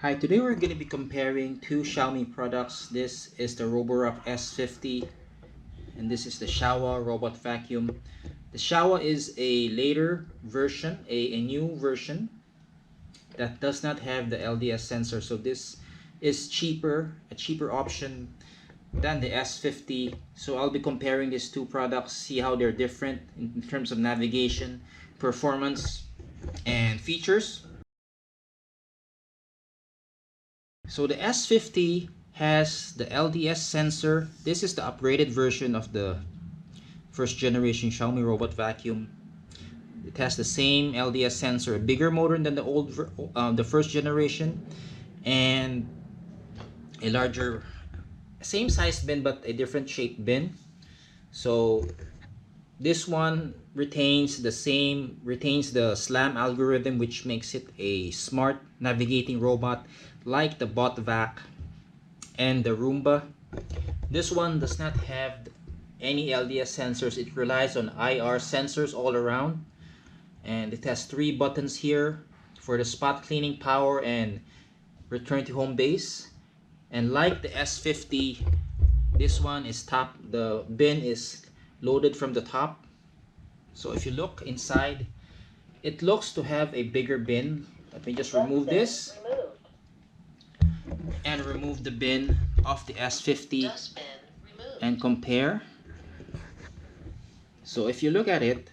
Hi, today we're going to be comparing two Xiaomi products. This is the RoboRock S50 and this is the Xiaowa robot vacuum. The Xiaowa is a later version, a new version that does not have the LDS sensor. So this is a cheaper option than the S50. So I'll be comparing these two products, see how they're different in terms of navigation, performance, and features. So the S50 has the LDS sensor. This is the upgraded version of the first generation Xiaomi robot vacuum. It has the same LDS sensor, a bigger motor than the first generation, and a larger, same size bin but a different shaped bin. So this one retains the SLAM algorithm, which makes it a smart navigating robot like the bot vac and the Roomba. This one does not have any LDS sensors. It relies on IR sensors all around, and it has three buttons here for the spot cleaning, power, and return to home base. And like the S50, this one is the bin is loaded from the top. So if you look inside, it looks to have a bigger bin. Let me just remove this and remove the bin of the S50 and compare. So if you look at it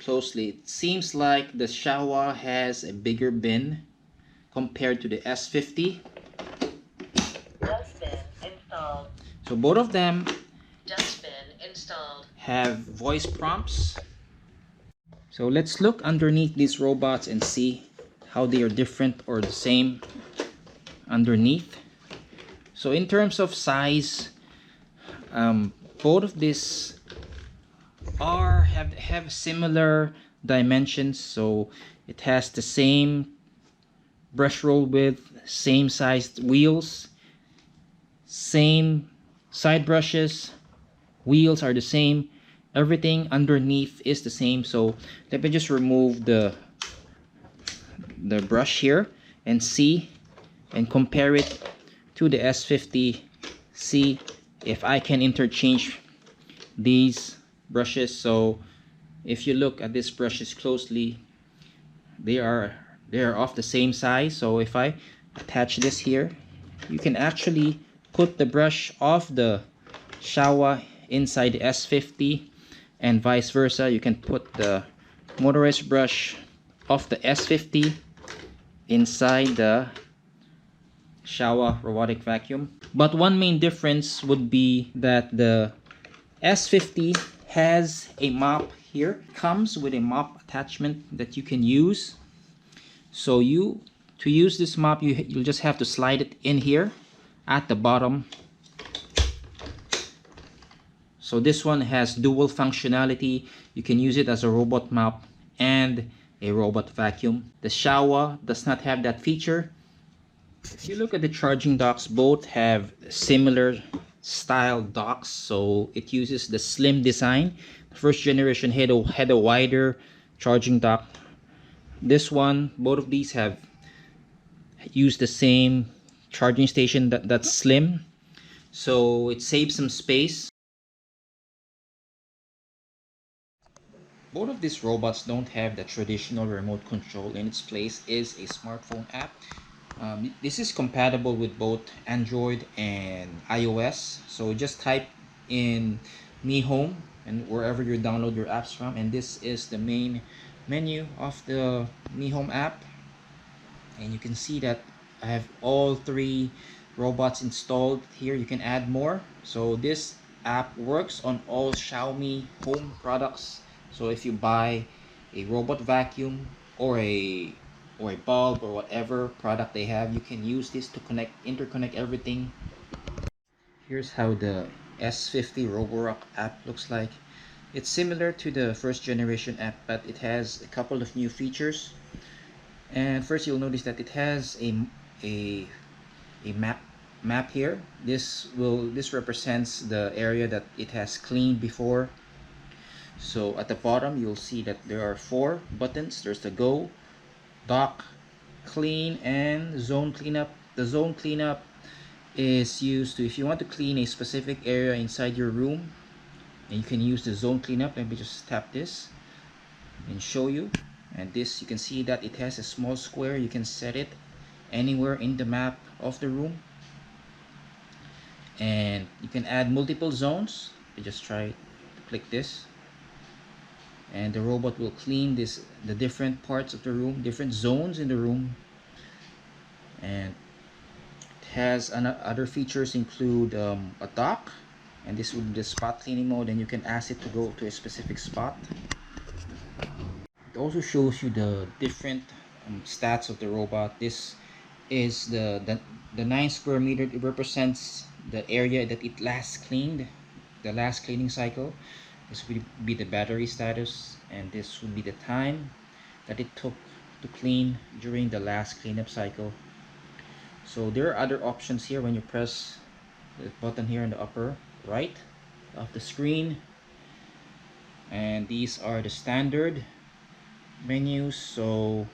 closely, it seems like the Xiaowa has a bigger bin compared to the S50. Dustbin installed. So both of them Dustbin installed. have voice prompts. So let's look underneath these robots and see how they are different or the same underneath. So in terms of size, both of these have similar dimensions. So it has the same brush roll width, same sized wheels, same side brushes, wheels are the same, everything underneath is the same. So let me just remove the brush here and see and compare it to the S50. See if I can interchange these brushes. So if you look at these brushes closely, they are of the same size. So if I attach this here, you can actually put the brush of the Xiaowa inside the S50, and vice versa. You can put the motorized brush of the S50 inside the Xiaowa robotic vacuum. But one main difference would be that the S50 has a mop here. Comes with a mop attachment that you can use. So to use this mop, you'll just have to slide it in here at the bottom. So this one has dual functionality. You can use it as a robot mop and a robot vacuum. The Xiaowa does not have that feature. If you look at the charging docks, both have similar style docks. So it uses the slim design. The first generation had a wider charging dock. This one, both of these have used the same charging station that's slim. So it saves some space. Both of these robots don't have the traditional remote control. In its place is a smartphone app. This is compatible with both Android and iOS. So just type in Mi Home and wherever you download your apps from, and this is the main menu of the Mi Home app. And you can see that I have all three robots installed here. You can add more. So this app works on all Xiaomi home products. So if you buy a robot vacuum or a bulb or whatever product they have, you can use this to interconnect everything. Here's how the S50 RoboRock app looks like. It's similar to the first generation app, but it has a couple of new features. And first, you'll notice that it has a map here. This represents the area that it has cleaned before. So at the bottom, you'll see that there are four buttons. There's the go, dock, clean and zone cleanup. The zone cleanup is used to, if you want to clean a specific area inside your room, and you can use the zone cleanup. Let me just tap this and show you. And this, you can see that it has a small square. You can set it anywhere in the map of the room, and you can add multiple zones. You just try to click this, and the robot will clean the different parts of the room, different zones in the room. And it has other features include a dock, and this would be the spot cleaning mode, and you can ask it to go to a specific spot. It also shows you the different stats of the robot. This is the 9 square meter. It represents the area that it last cleaned, the last cleaning cycle. This would be the battery status, and this would be the time that it took to clean during the last cleanup cycle. So there are other options here. When you press the button here in the upper right of the screen, and these are the standard menus. So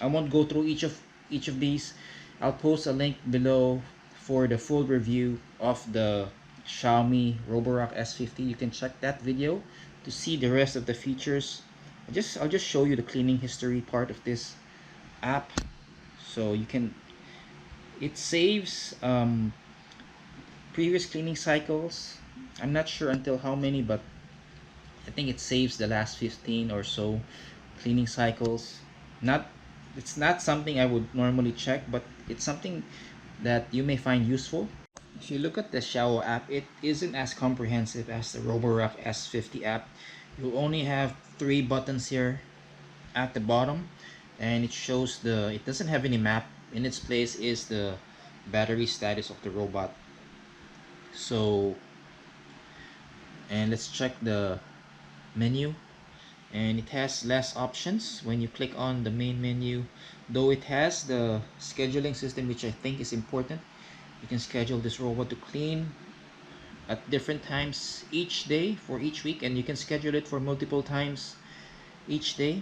I won't go through each of these. I'll post a link below for the full review of the Xiaomi RoboRock S50. You can check that video to see the rest of the features. I'll just show you the cleaning history part of this app. So you can, it saves previous cleaning cycles. I'm not sure until how many, but I think it saves the last 15 or so cleaning cycles. It's not something I would normally check, but it's something that you may find useful. If you look at the Xiaowa app, it isn't as comprehensive as the RoboRock S50 app. You only have 3 buttons here at the bottom, and it doesn't have any map. In its place is the battery status of the robot. So, and let's check the menu, and it has less options when you click on the main menu, though it has the scheduling system, which I think is important. You can schedule this robot to clean at different times each day for each week, and you can schedule it for multiple times each day.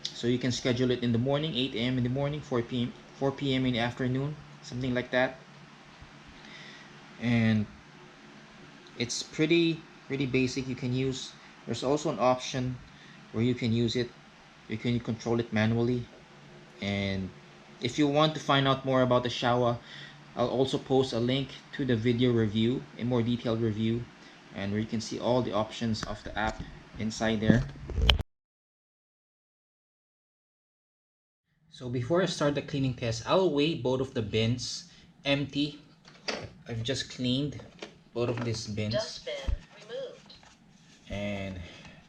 So you can schedule it in the morning, 8 a.m. in the morning, 4 p.m. in the afternoon, something like that. And it's pretty basic. There's also an option where you can use it, you can control it manually. And if you want to find out more about the Xiaowa, I'll also post a link to the video review, a more detailed review, and where you can see all the options of the app inside there. So before I start the cleaning test, I'll weigh both of the bins empty. I've just cleaned both of these bins. Dustbin removed. And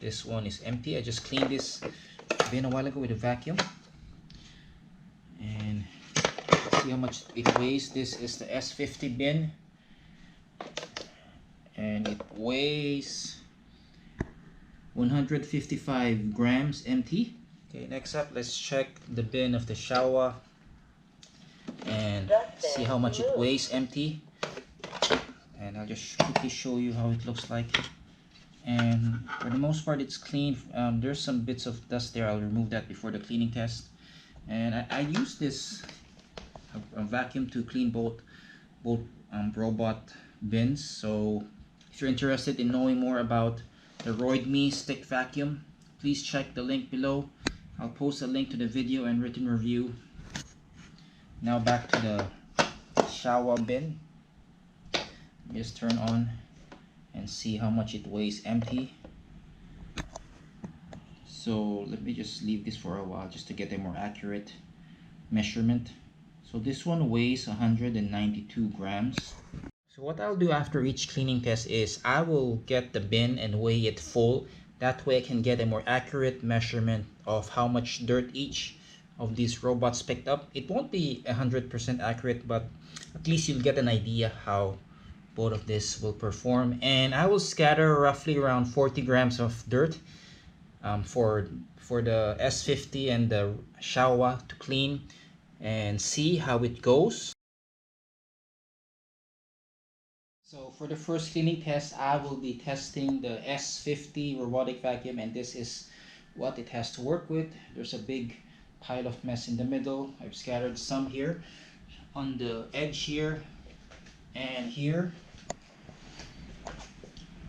this one is empty. I just cleaned this bin a while ago with a vacuum. And see how much it weighs. This is the S50 bin, and it weighs 155 grams empty. Okay, next up, let's check the bin of the Xiaowa and see how much it weighs empty. And I'll just quickly show you how it looks like. And for the most part, it's clean. There's some bits of dust there. I'll remove that before the cleaning test. And I use this a vacuum to clean both robot bins. So if you're interested in knowing more about the Roid stick vacuum, please check the link below. I'll post a link to the video and written review. Now back to the Xiaowa bin. Just turn on and see how much it weighs empty. So let me just leave this for a while just to get a more accurate measurement. So this one weighs 192 grams. So what I'll do after each cleaning test is I will get the bin and weigh it full. That way I can get a more accurate measurement of how much dirt each of these robots picked up. It won't be 100% accurate, but at least you'll get an idea how both of this will perform. And I will scatter roughly around 40 grams of dirt for the S50 and the Xiaowa to clean and see how it goes. So for the first cleaning test, I will be testing the S50 robotic vacuum, and this is what it has to work with. There's a big pile of mess in the middle. I've scattered some here on the edge here and here.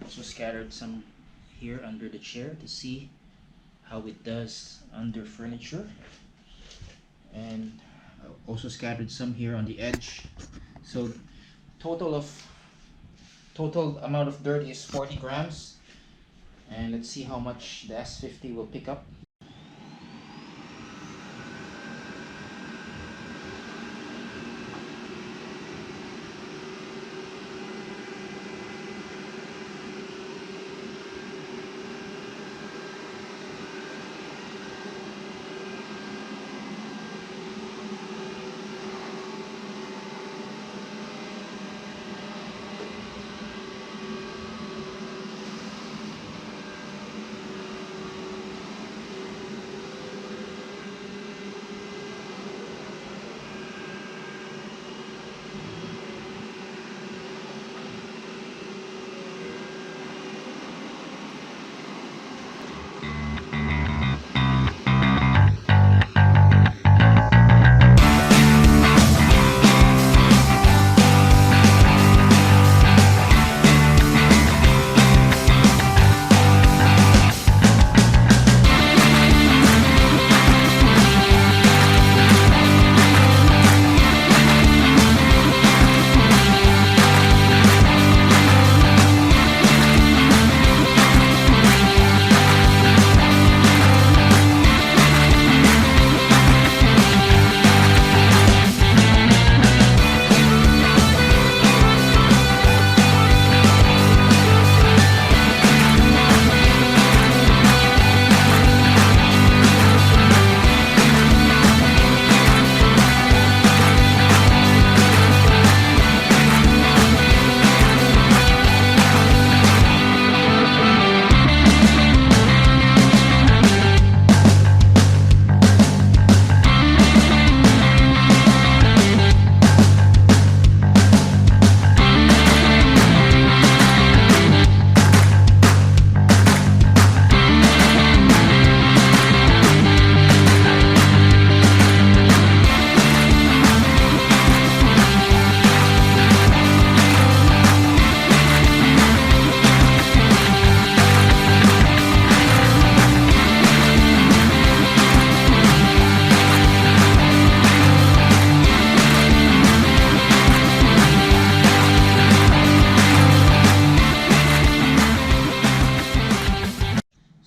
Also scattered some here under the chair to see how it does under furniture. And also scattered some here on the edge. So total amount of dirt is 40 grams. And let's see how much the S50 will pick up.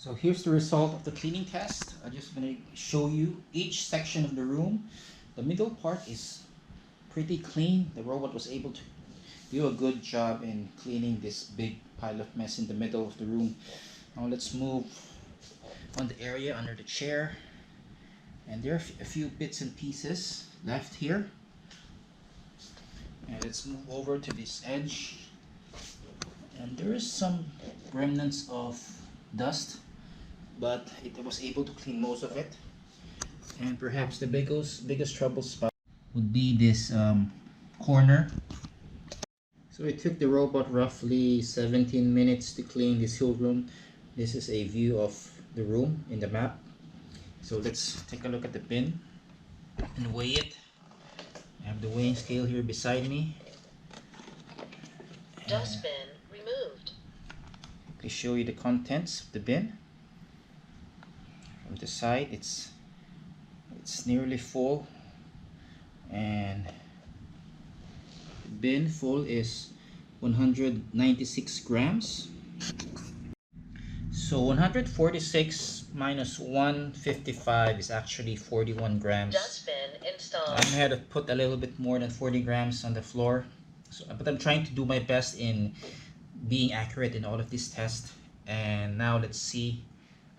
So here's the result of the cleaning test. I'm just going to show you each section of the room. The middle part is pretty clean. The robot was able to do a good job in cleaning this big pile of mess in the middle of the room. Now let's move on the area under the chair. And there are a few bits and pieces left here. And let's move over to this edge. And there is some remnants of dust, but it was able to clean most of it. And perhaps the biggest trouble spot would be this corner. So it took the robot roughly 17 minutes to clean this whole room. This is a view of the room in the map. So let's take a look at the bin and weigh it. I have the weighing scale here beside me. Dustbin removed. Let me show you the contents of the bin. From the side, it's nearly full, and the bin full is 196 grams. So 146 minus 155 is actually 41 grams. Dustbin installed. I had to put a little bit more than 40 grams on the floor. But I'm trying to do my best in being accurate in all of these tests. And now let's see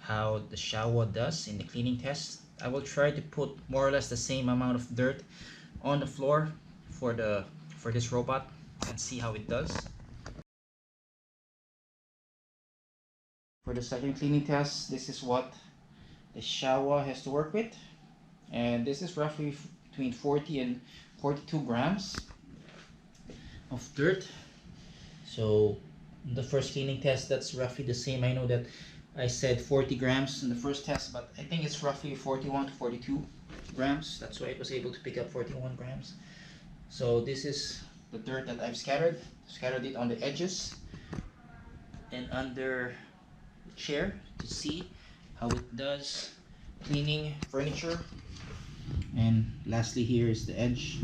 how the Xiaowa does in the cleaning test. I will try to put more or less the same amount of dirt on the floor for this robot and see how it does. For the second cleaning test, this is what the Xiaowa has to work with. And this is roughly between 40 and 42 grams of dirt. So the first cleaning test, that's roughly the same. I know that I said 40 grams in the first test, but I think it's roughly 41 to 42 grams. That's why it was able to pick up 41 grams. So this is the dirt that I've scattered it on the edges and under the chair to see how it does cleaning furniture. And lastly, here is the edge.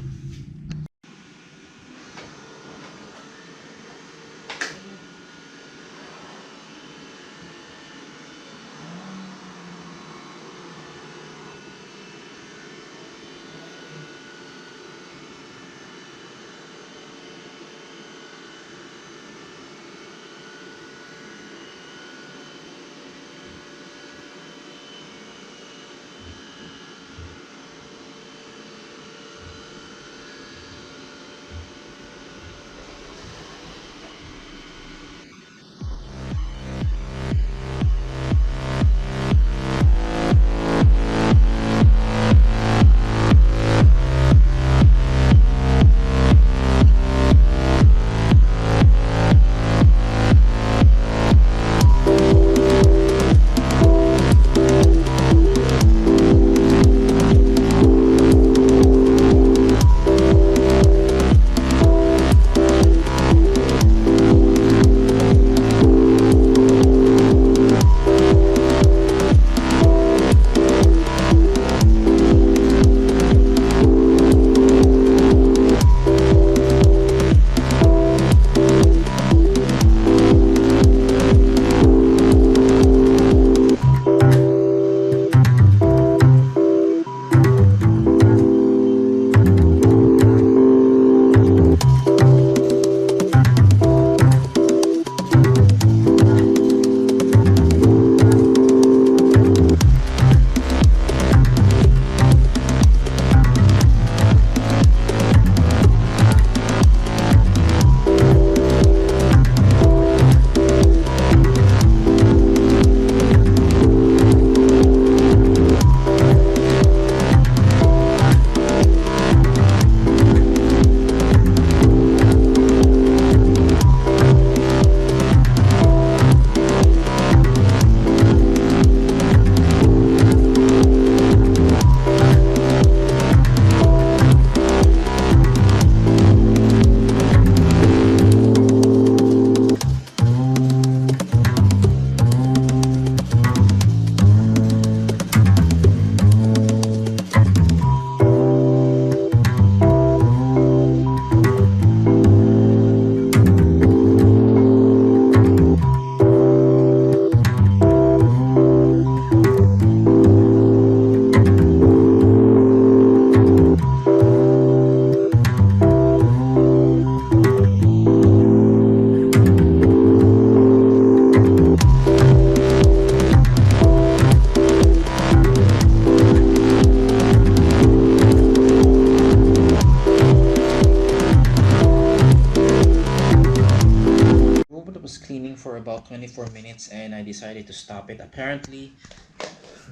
Was cleaning for about 24 minutes and I decided to stop it. Apparently,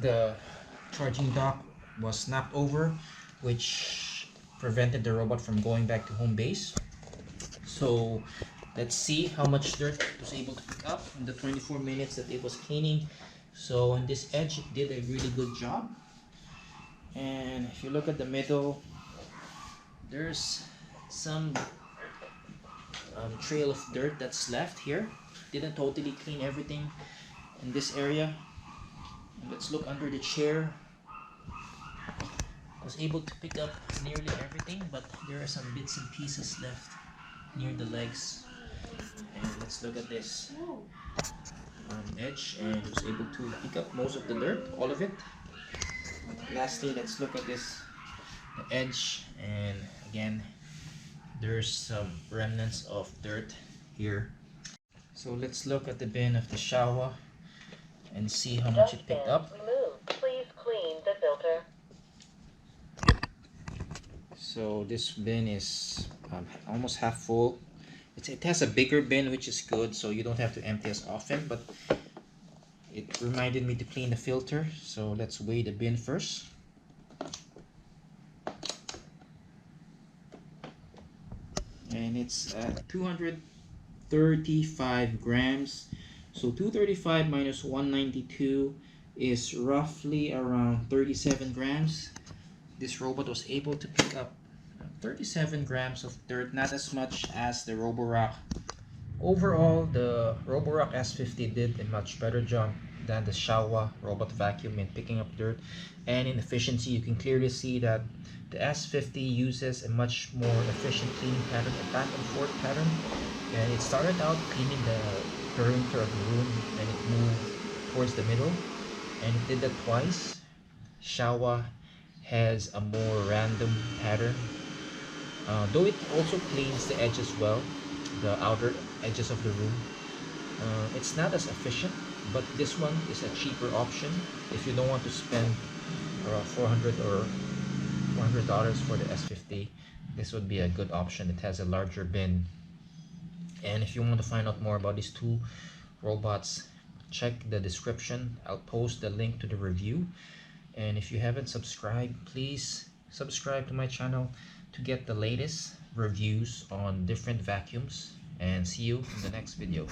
the charging dock was snapped over, which prevented the robot from going back to home base. So let's see how much dirt it was able to pick up in the 24 minutes that it was cleaning. So on this edge, it did a really good job. And if you look at the middle, there's some trail of dirt that's left here. Didn't totally clean everything in this area. And let's look under the chair. Was able to pick up nearly everything, but there are some bits and pieces left near the legs. And let's look at this edge, and was able to pick up most of the dirt, all of it. Lastly, let's look at this edge, and again, there's some remnants of dirt here. So let's look at the bin of the Xiaowa and see how much it picked up. Removed. Please clean the filter. So this bin is almost half full. It has a bigger bin, which is good, so you don't have to empty as often, but it reminded me to clean the filter. So let's weigh the bin first. And it's 235 grams. So 235 minus 192 is roughly around 37 grams. This robot was able to pick up 37 grams of dirt, not as much as the RoboRock. Overall, the RoboRock S50 did a much better job than the Xiaowa robot vacuum in picking up dirt, and in efficiency you can clearly see that the S50 uses a much more efficient cleaning pattern, a back and forth pattern, and it started out cleaning the perimeter of the room and it moved towards the middle, and it did that twice. Xiaowa has a more random pattern, though it also cleans the edges well, the outer edges of the room. It's not as efficient, but this one is a cheaper option if you don't want to spend around 400 or $400 for the S50. This would be a good option. It has a larger bin, and if you want to find out more about these two robots, check the description. I'll post the link to the review. And if you haven't subscribed, please subscribe to my channel to get the latest reviews on different vacuums, and see you in the next video.